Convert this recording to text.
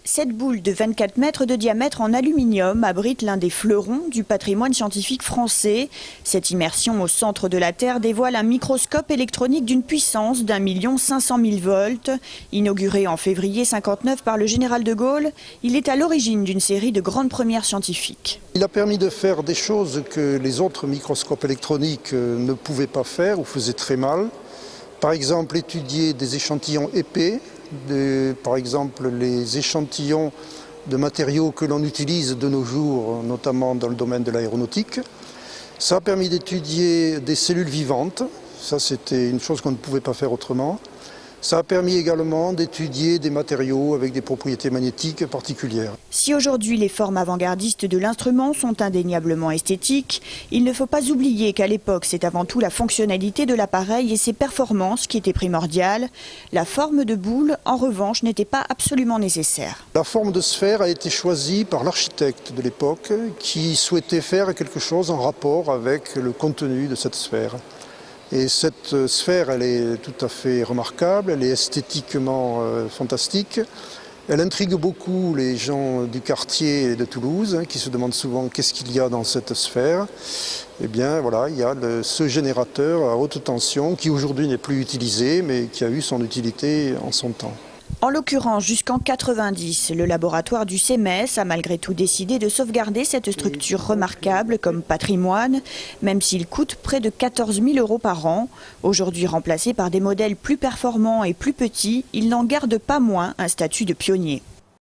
Cette boule de 24 mètres de diamètre en aluminium abrite l'un des fleurons du patrimoine scientifique français. Cette immersion au centre de la Terre dévoile un microscope électronique d'une puissance d'1,5 million volts. Inauguré en février 1959 par le général de Gaulle, il est à l'origine d'une série de grandes premières scientifiques. Il a permis de faire des choses que les autres microscopes électroniques ne pouvaient pas faire ou faisaient très mal. Par exemple, étudier des échantillons épais. Par exemple les échantillons de matériaux que l'on utilise de nos jours, notamment dans le domaine de l'aéronautique. Ça a permis d'étudier des cellules vivantes, ça c'était une chose qu'on ne pouvait pas faire autrement. Ça a permis également d'étudier des matériaux avec des propriétés magnétiques particulières. Si aujourd'hui les formes avant-gardistes de l'instrument sont indéniablement esthétiques, il ne faut pas oublier qu'à l'époque c'est avant tout la fonctionnalité de l'appareil et ses performances qui étaient primordiales. La forme de boule, en revanche, n'était pas absolument nécessaire. La forme de sphère a été choisie par l'architecte de l'époque qui souhaitait faire quelque chose en rapport avec le contenu de cette sphère. Et cette sphère, elle est tout à fait remarquable, elle est esthétiquement fantastique. Elle intrigue beaucoup les gens du quartier de Toulouse, qui se demandent souvent qu'est-ce qu'il y a dans cette sphère. Eh bien voilà, il y a ce générateur à haute tension qui aujourd'hui n'est plus utilisé, mais qui a eu son utilité en son temps. En l'occurrence, jusqu'en 90, le laboratoire du CEMES a malgré tout décidé de sauvegarder cette structure remarquable comme patrimoine, même s'il coûte près de 14 000 € par an. Aujourd'hui remplacé par des modèles plus performants et plus petits, il n'en garde pas moins un statut de pionnier.